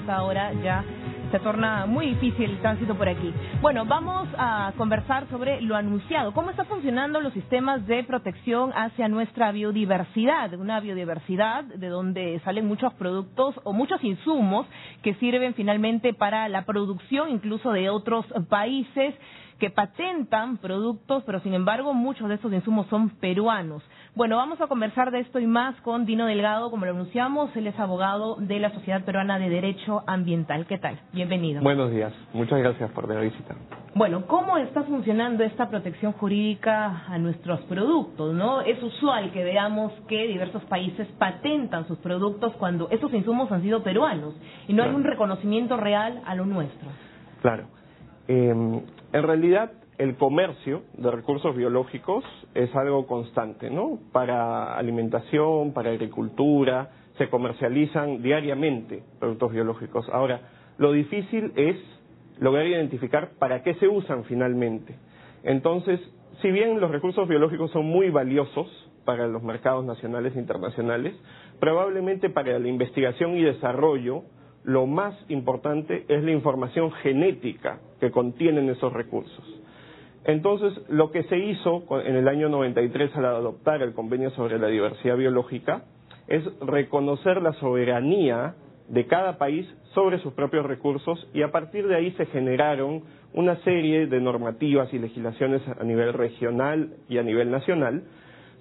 Ahora ya se torna muy difícil el tránsito por aquí. Bueno, vamos a conversar sobre lo anunciado. ¿Cómo están funcionando los sistemas de protección hacia nuestra biodiversidad? Una biodiversidad de donde salen muchos productos o muchos insumos que sirven finalmente para la producción incluso de otros países que patentan productos, pero sin embargo muchos de estos insumos son peruanos. Bueno, vamos a conversar de esto y más con Dino Delgado, como lo anunciamos. Él es abogado de la Sociedad Peruana de Derecho Ambiental. ¿Qué tal? Bienvenido. Buenos días. Muchas gracias por la visita. Bueno, ¿cómo está funcionando esta protección jurídica a nuestros productos, no? Es usual que veamos que diversos países patentan sus productos cuando esos insumos han sido peruanos y no hay un reconocimiento real a lo nuestro. Claro. En realidad, el comercio de recursos biológicos es algo constante, ¿no? Para alimentación, para agricultura, se comercializan diariamente productos biológicos. Ahora, lo difícil es lograr identificar para qué se usan finalmente. Entonces, si bien los recursos biológicos son muy valiosos para los mercados nacionales e internacionales, probablemente para la investigación y desarrollo lo más importante es la información genética que contienen esos recursos. Entonces, lo que se hizo en el año 93 al adoptar el Convenio sobre la Diversidad Biológica es reconocer la soberanía de cada país sobre sus propios recursos y a partir de ahí se generaron una serie de normativas y legislaciones a nivel regional y a nivel nacional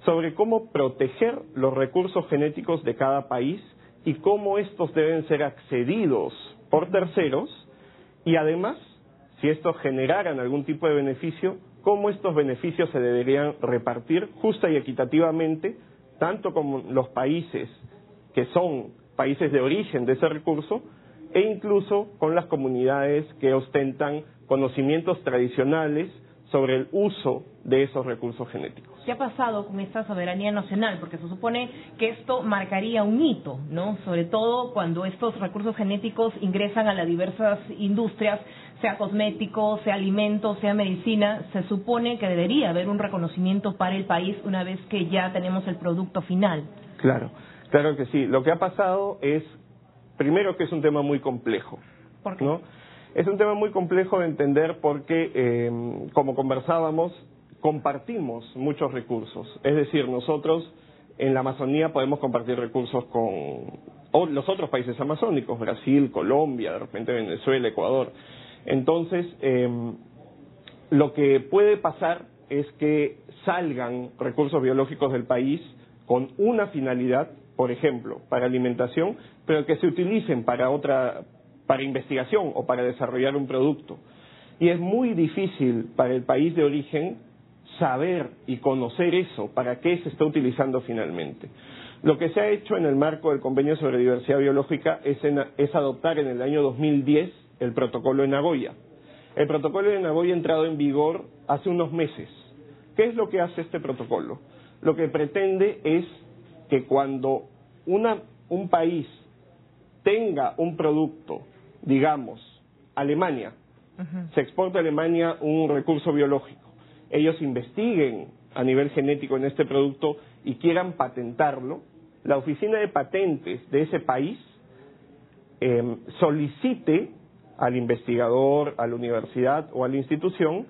sobre cómo proteger los recursos genéticos de cada país y cómo estos deben ser accedidos por terceros y además, si estos generaran algún tipo de beneficio, cómo estos beneficios se deberían repartir justa y equitativamente, tanto con los países que son países de origen de ese recurso e incluso con las comunidades que ostentan conocimientos tradicionales sobre el uso de esos recursos genéticos. ¿Qué ha pasado con esta soberanía nacional? Porque se supone que esto marcaría un hito, ¿no? Sobre todo cuando estos recursos genéticos ingresan a las diversas industrias, sea cosméticos, sea alimentos, sea medicina, se supone que debería haber un reconocimiento para el país una vez que ya tenemos el producto final. Claro, claro que sí. Lo que ha pasado es, primero, que es un tema muy complejo. ¿Por qué? ¿No? Es un tema muy complejo de entender porque, como conversábamos, compartimos muchos recursos. Es decir, nosotros en la Amazonía podemos compartir recursos con los otros países amazónicos, Brasil, Colombia, de repente Venezuela, Ecuador. Entonces, lo que puede pasar es que salgan recursos biológicos del país con una finalidad, por ejemplo, para alimentación, pero que se utilicen para investigación o para desarrollar un producto. Y es muy difícil para el país de origen saber y conocer eso, para qué se está utilizando finalmente. Lo que se ha hecho en el marco del Convenio sobre Diversidad Biológica es adoptar en el año 2010 el Protocolo de Nagoya. El Protocolo de Nagoya ha entrado en vigor hace unos meses. ¿Qué es lo que hace este protocolo? Lo que pretende es que cuando un país tenga un producto, digamos, Alemania, se exporta a Alemania un recurso biológico, ellos investiguen a nivel genético en este producto y quieran patentarlo, la oficina de patentes de ese país solicite al investigador, a la universidad o a la institución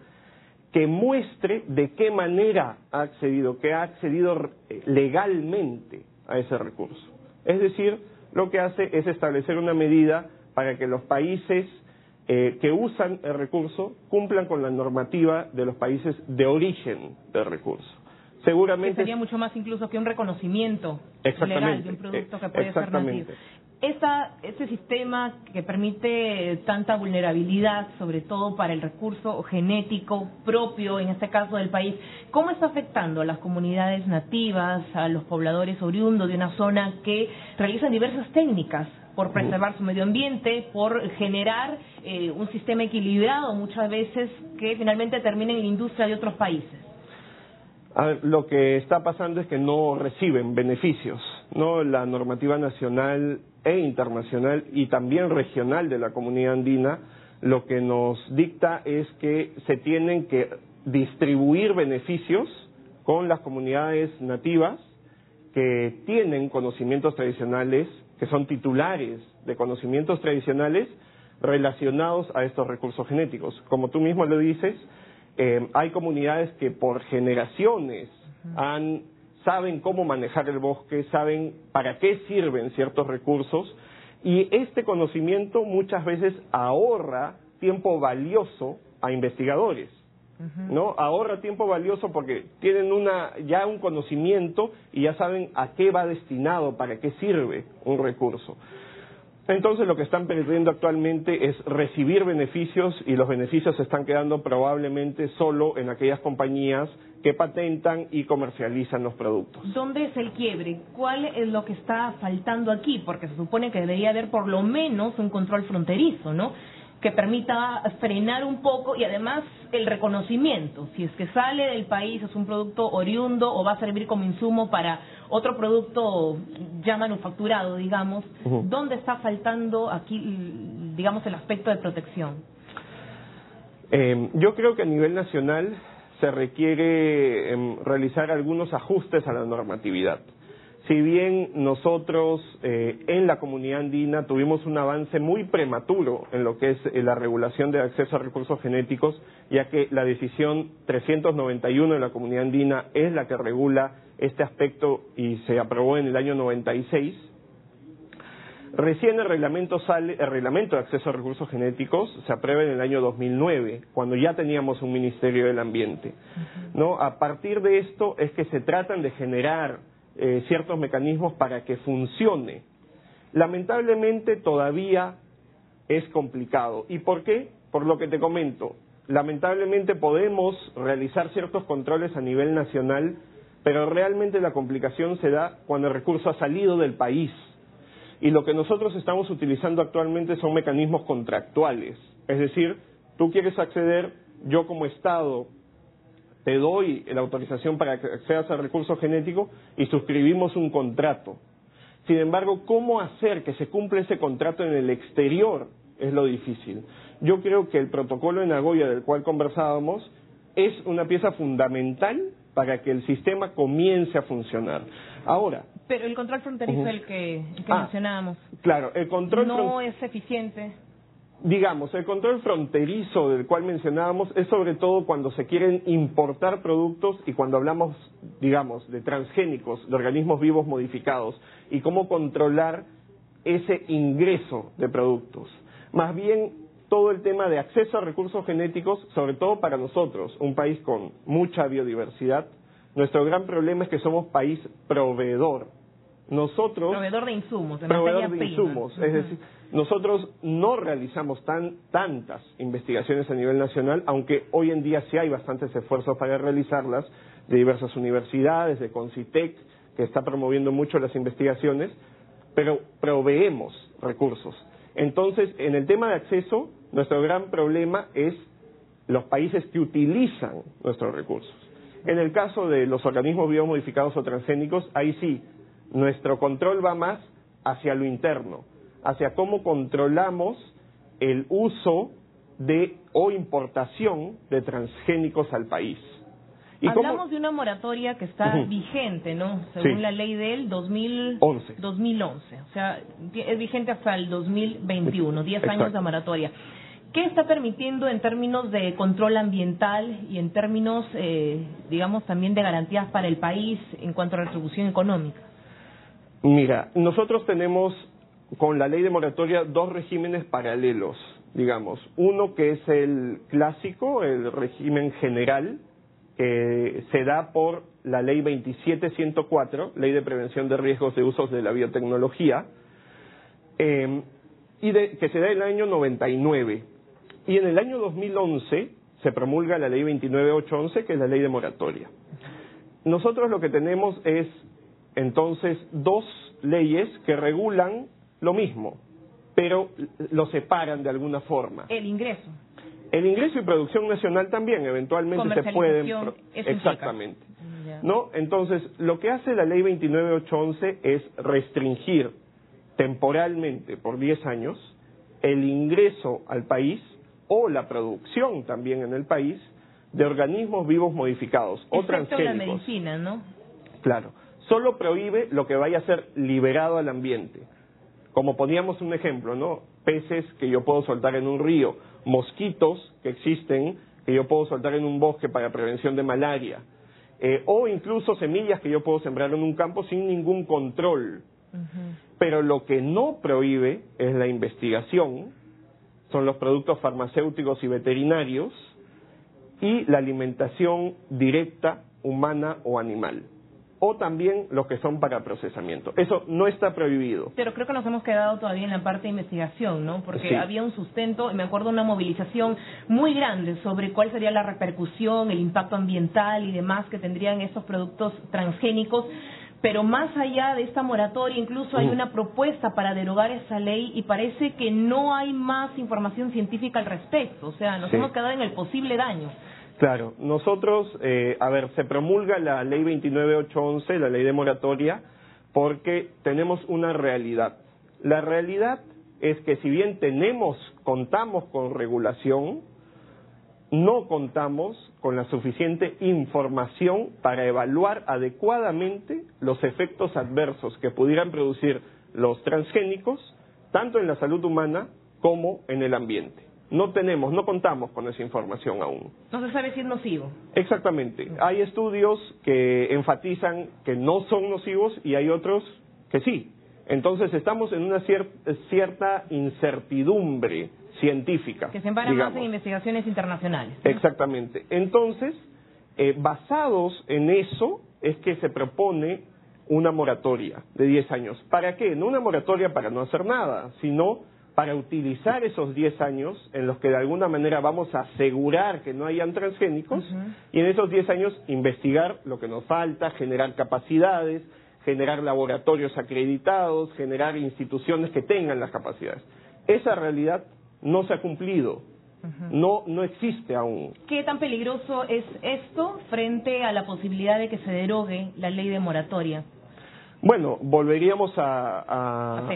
que muestre de qué manera ha accedido legalmente a ese recurso. Es decir, lo que hace es establecer una medida para que los países que usan el recurso cumplan con la normativa de los países de origen del recurso. Seguramente sería mucho más incluso que un reconocimiento legal de un producto que puede ser nativo. Este sistema que permite tanta vulnerabilidad, sobre todo para el recurso genético propio, en este caso del país, ¿cómo está afectando a las comunidades nativas, a los pobladores oriundos de una zona que realizan diversas técnicas por preservar su medio ambiente, por generar un sistema equilibrado muchas veces que finalmente termina en la industria de otros países? A ver, lo que está pasando es que no reciben beneficios, ¿no? La normativa nacional e internacional y también regional de la comunidad andina lo que nos dicta es que se tienen que distribuir beneficios con las comunidades nativas que tienen conocimientos tradicionales, que son titulares de conocimientos tradicionales relacionados a estos recursos genéticos. Como tú mismo lo dices, hay comunidades que por generaciones saben cómo manejar el bosque, saben para qué sirven ciertos recursos, y este conocimiento muchas veces ahorra tiempo valioso a investigadores, ¿no? Ahorra tiempo valioso porque tienen ya un conocimiento y ya saben a qué va destinado, para qué sirve un recurso. Entonces lo que están perdiendo actualmente es recibir beneficios, y los beneficios se están quedando probablemente solo en aquellas compañías que patentan y comercializan los productos. ¿Dónde es el quiebre? ¿Cuál es lo que está faltando aquí? Porque se supone que debería haber por lo menos un control fronterizo, ¿no?, que permita frenar un poco, y además el reconocimiento. Si es que sale del país, es un producto oriundo o va a servir como insumo para otro producto ya manufacturado, digamos. ¿Dónde está faltando aquí, digamos, el aspecto de protección? Yo creo que a nivel nacional se requiere realizar algunos ajustes a la normatividad. Si bien nosotros en la comunidad andina tuvimos un avance muy prematuro en lo que es la regulación de acceso a recursos genéticos, ya que la decisión 391 de la comunidad andina es la que regula este aspecto y se aprobó en el año 96, recién el reglamento de acceso a recursos genéticos se aprueba en el año 2009, cuando ya teníamos un Ministerio del Ambiente, ¿no? A partir de esto es que se tratan de generar ciertos mecanismos para que funcione. Lamentablemente todavía es complicado. ¿Y por qué? Por lo que te comento. Lamentablemente podemos realizar ciertos controles a nivel nacional, pero realmente la complicación se da cuando el recurso ha salido del país. Y lo que nosotros estamos utilizando actualmente son mecanismos contractuales. Es decir, tú quieres acceder, yo como Estado te doy la autorización para que accedas al recurso genético y suscribimos un contrato. Sin embargo, ¿cómo hacer que se cumpla ese contrato en el exterior? Es lo difícil. Yo creo que el protocolo de Nagoya, del cual conversábamos, es una pieza fundamental para que el sistema comience a funcionar. Ahora... Pero el control fronterizo, el que mencionábamos. Claro, el control no es eficiente. Digamos, el control fronterizo del cual mencionábamos es sobre todo cuando se quieren importar productos y cuando hablamos, digamos, de transgénicos, de organismos vivos modificados, y cómo controlar ese ingreso de productos. Más bien, todo el tema de acceso a recursos genéticos, sobre todo para nosotros, un país con mucha biodiversidad, nuestro gran problema es que somos país proveedor. Nosotros... Proveedor de insumos, de proveedor de insumos, es decir, nosotros no realizamos tantas investigaciones a nivel nacional, aunque hoy en día sí hay bastantes esfuerzos para realizarlas, de diversas universidades, de Concitec, que está promoviendo mucho las investigaciones, pero proveemos recursos. Entonces, en el tema de acceso, nuestro gran problema es los países que utilizan nuestros recursos. En el caso de los organismos biomodificados o transgénicos, ahí sí, nuestro control va más hacia lo interno, hacia cómo controlamos el uso o importación de transgénicos al país. ¿Y hablamos de una moratoria que está vigente, ¿no? Según la ley del 2011. O sea, es vigente hasta el 2021, 10 años de moratoria. ¿Qué está permitiendo en términos de control ambiental y en términos, digamos, también de garantías para el país en cuanto a retribución económica? Mira, nosotros tenemos con la ley de moratoria dos regímenes paralelos, digamos. Uno que es el clásico, el régimen general, que se da por la ley 27104, Ley de Prevención de Riesgos de Usos de la Biotecnología, que se da en el año 99. Y en el año 2011 se promulga la ley 29811, que es la ley de moratoria. Nosotros lo que tenemos es, entonces, dos leyes que regulan lo mismo, pero lo separan de alguna forma. El ingreso. El ingreso y producción nacional también, eventualmente se pueden... Exactamente. ¿No? Entonces, lo que hace la ley 29811 es restringir temporalmente, por 10 años, el ingreso al país o la producción también en el país de organismos vivos modificados o transgénicos. La medicina, ¿no? Claro. Solo prohíbe lo que vaya a ser liberado al ambiente. como poníamos un ejemplo, ¿no? Peces que yo puedo soltar en un río, mosquitos que existen que yo puedo soltar en un bosque para prevención de malaria, o incluso semillas que yo puedo sembrar en un campo sin ningún control. Pero lo que no prohíbe es la investigación, son los productos farmacéuticos y veterinarios y la alimentación directa, humana o animal, o también los que son para procesamiento. Eso no está prohibido. Pero creo que nos hemos quedado todavía en la parte de investigación, ¿no? Porque sí, había un sustento, y me acuerdo de una movilización muy grande sobre cuál sería la repercusión, el impacto ambiental y demás que tendrían estos productos transgénicos. Pero más allá de esta moratoria, incluso hay una propuesta para derogar esa ley y parece que no hay más información científica al respecto. O sea, nos hemos quedado en el posible daño. Claro, nosotros, se promulga la ley 29811, la ley de moratoria, porque tenemos una realidad. La realidad es que si bien contamos con regulación, no contamos con la suficiente información para evaluar adecuadamente los efectos adversos que pudieran producir los transgénicos, tanto en la salud humana como en el ambiente. No contamos con esa información aún. No se sabe si es nocivo. Exactamente. Hay estudios que enfatizan que no son nocivos y hay otros que sí. Entonces estamos en una cierta incertidumbre científica. Que se embara más en investigaciones internacionales, ¿no? Exactamente. Entonces, basados en eso, es que se propone una moratoria de 10 años. ¿Para qué? No una moratoria para no hacer nada, sino para utilizar esos 10 años en los que de alguna manera vamos a asegurar que no hayan transgénicos y en esos 10 años investigar lo que nos falta, generar capacidades, generar laboratorios acreditados, generar instituciones que tengan las capacidades. Esa realidad no se ha cumplido, no existe aún. ¿Qué tan peligroso es esto frente a la posibilidad de que se derogue la ley de moratoria? Bueno, volveríamos a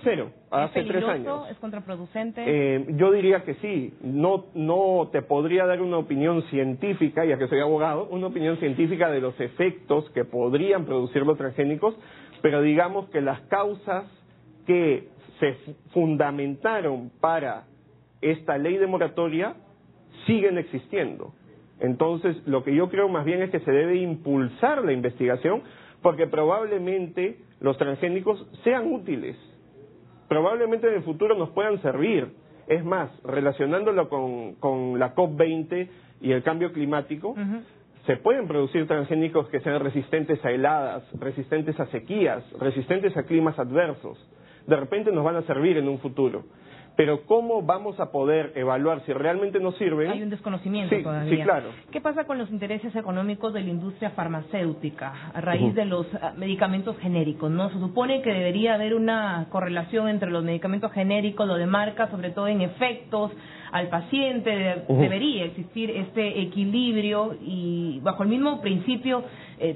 cero, a hace 3 años. ¿Es contraproducente? Yo diría que sí. No te podría dar una opinión científica, ya que soy abogado, una opinión científica de los efectos que podrían producir los transgénicos, pero digamos que las causas que se fundamentaron para esta ley de moratoria siguen existiendo. Entonces, lo que yo creo más bien es que se debe impulsar la investigación, porque probablemente los transgénicos sean útiles, probablemente en el futuro nos puedan servir. Es más, relacionándolo con la COP20 y el cambio climático, se pueden producir transgénicos que sean resistentes a heladas, resistentes a sequías, resistentes a climas adversos. De repente nos van a servir en un futuro. Pero ¿cómo vamos a poder evaluar si realmente nos sirven? Hay un desconocimiento todavía. Sí, claro. ¿Qué pasa con los intereses económicos de la industria farmacéutica a raíz de los medicamentos genéricos, ¿no? Se supone que debería haber una correlación entre los medicamentos genéricos, lo de marca, sobre todo en efectos al paciente. Debería existir este equilibrio y bajo el mismo principio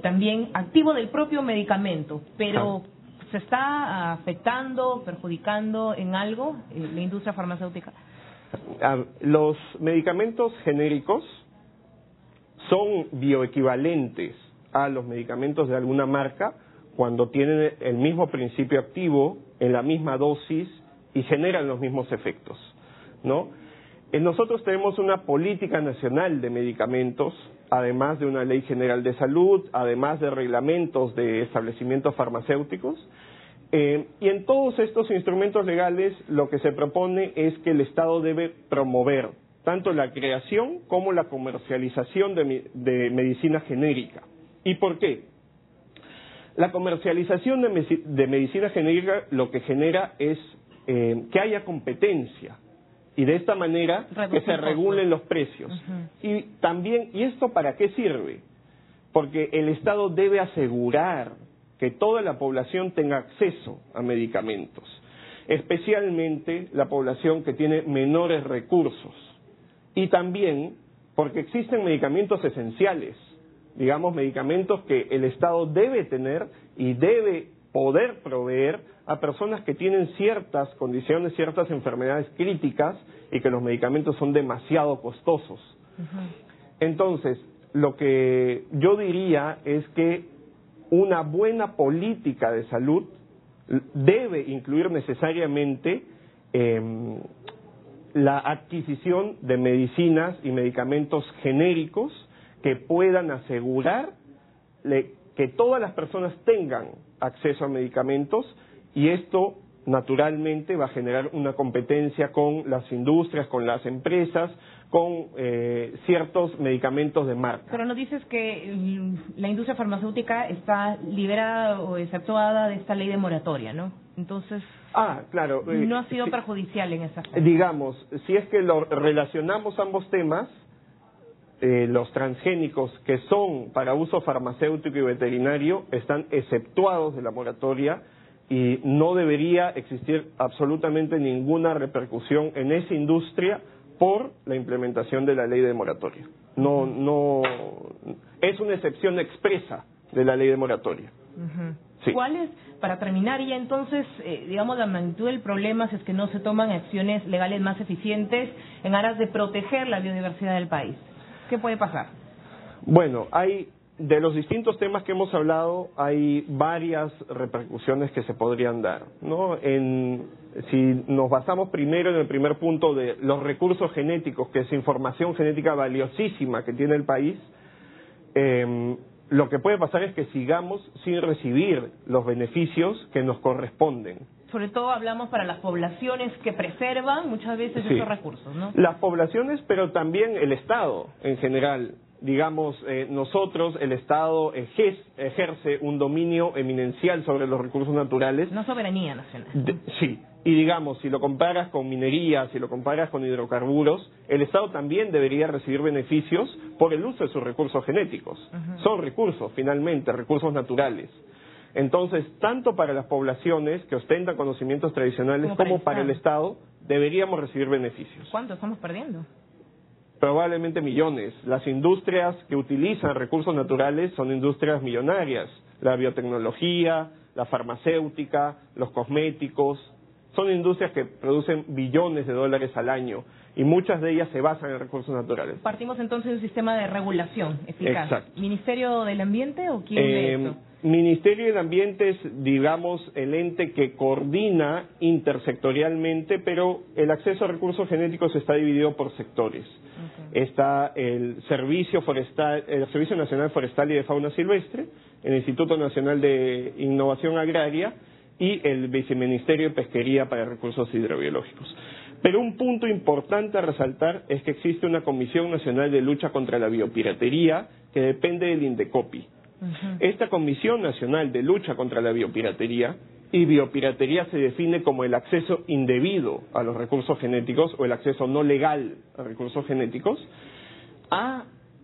también activo del propio medicamento. Pero ¿se está afectando, perjudicando en algo la industria farmacéutica? Los medicamentos genéricos son bioequivalentes a los medicamentos de alguna marca cuando tienen el mismo principio activo, en la misma dosis y generan los mismos efectos, ¿no? Nosotros tenemos una política nacional de medicamentos, además de una ley general de salud, además de reglamentos de establecimientos farmacéuticos, y en todos estos instrumentos legales lo que se propone es que el Estado debe promover tanto la creación como la comercialización de medicina genérica. ¿Y por qué? La comercialización de medicina genérica lo que genera es que haya competencia, y de esta manera que se regulen los precios. Y también, ¿y esto para qué sirve? Porque el Estado debe asegurar que toda la población tenga acceso a medicamentos, especialmente la población que tiene menores recursos. Y también porque existen medicamentos esenciales, digamos medicamentos que el Estado debe tener y debe poder proveer a personas que tienen ciertas condiciones, ciertas enfermedades críticas y que los medicamentos son demasiado costosos. Entonces, lo que yo diría es que una buena política de salud debe incluir necesariamente la adquisición de medicinas y medicamentos genéricos que puedan asegurar que todas las personas tengan acceso a medicamentos, y esto naturalmente va a generar una competencia con las industrias, con las empresas, con ciertos medicamentos de marca. Pero nos dices que la industria farmacéutica está liberada o exceptuada de esta ley de moratoria, ¿no? Entonces, claro, no ha sido perjudicial en esa forma. Digamos, si es que lo relacionamos ambos temas, los transgénicos que son para uso farmacéutico y veterinario están exceptuados de la moratoria, y no debería existir absolutamente ninguna repercusión en esa industria por la implementación de la ley de moratoria. No es una excepción expresa de la ley de moratoria. Sí. ¿Cuál es, para terminar ya entonces, digamos, la magnitud del problema si es que no se toman acciones legales más eficientes en aras de proteger la biodiversidad del país? ¿Qué puede pasar? Bueno, de los distintos temas que hemos hablado, hay varias repercusiones que se podrían dar, ¿no? Si nos basamos primero en el primer punto de los recursos genéticos, que es información genética valiosísima que tiene el país, lo que puede pasar es que sigamos sin recibir los beneficios que nos corresponden. Sobre todo hablamos para las poblaciones que preservan muchas veces estos recursos, ¿no? Las poblaciones, pero también el Estado en general. Digamos, nosotros, el Estado ejerce un dominio eminencial sobre los recursos naturales. Una soberanía nacional. Sí, y digamos, si lo comparas con minería, si lo comparas con hidrocarburos, el Estado también debería recibir beneficios por el uso de sus recursos genéticos. Son recursos, finalmente, recursos naturales. Entonces, tanto para las poblaciones que ostentan conocimientos tradicionales como para el Estado, deberíamos recibir beneficios. ¿Cuánto estamos perdiendo? Probablemente millones. Las industrias que utilizan recursos naturales son industrias millonarias. La biotecnología, la farmacéutica, los cosméticos, son industrias que producen billones de dólares al año, y muchas de ellas se basan en recursos naturales. Partimos entonces de un sistema de regulación eficaz. Exacto. ¿Ministerio del Ambiente o quién ve esto? Ministerio del Ambiente es, digamos, el ente que coordina intersectorialmente, pero el acceso a recursos genéticos está dividido por sectores. Está el Servicio Forestal, el Servicio Nacional Forestal y de Fauna Silvestre, el Instituto Nacional de Innovación Agraria y el Viceministerio de Pesquería para Recursos Hidrobiológicos. Pero un punto importante a resaltar es que existe una Comisión Nacional de Lucha contra la Biopiratería que depende del INDECOPI. Esta Comisión Nacional de Lucha contra la Biopiratería, y biopiratería se define como el acceso indebido a los recursos genéticos o el acceso no legal a recursos genéticos,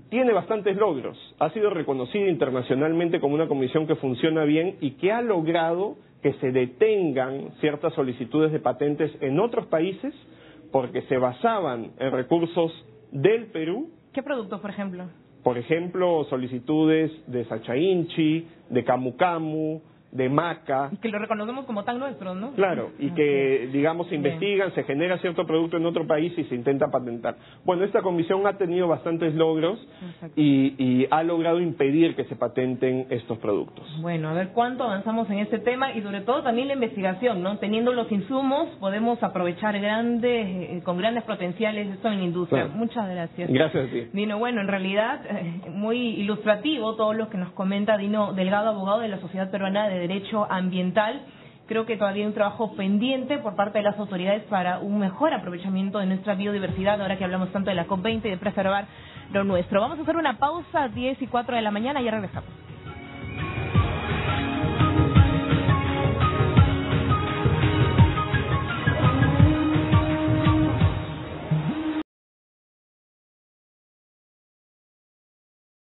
tiene bastantes logros. Ha sido reconocida internacionalmente como una comisión que funciona bien y que ha logrado que se detengan ciertas solicitudes de patentes en otros países porque se basaban en recursos del Perú. ¿Qué productos, por ejemplo? Por ejemplo, solicitudes de Sacha Inchi, de Camu Camu, de Maca. Y que lo reconocemos como tan nuestro, ¿no? Claro, y que, digamos, se investigan, se genera cierto producto en otro país y se intenta patentar. Bueno, esta comisión ha tenido bastantes logros y ha logrado impedir que se patenten estos productos. Bueno, a ver cuánto avanzamos en este tema y sobre todo también la investigación, ¿no? Teniendo los insumos podemos aprovechar con grandes potenciales esto en la industria. Claro. Muchas gracias. Gracias a ti. Dino, bueno, en realidad muy ilustrativo todo lo que nos comenta Dino Delgado, abogado de la Sociedad Peruana de Derecho Ambiental. Creo que todavía hay un trabajo pendiente por parte de las autoridades para un mejor aprovechamiento de nuestra biodiversidad, ahora que hablamos tanto de la COP20 y de preservar lo nuestro. Vamos a hacer una pausa, 10:04 de la mañana, y ya regresamos.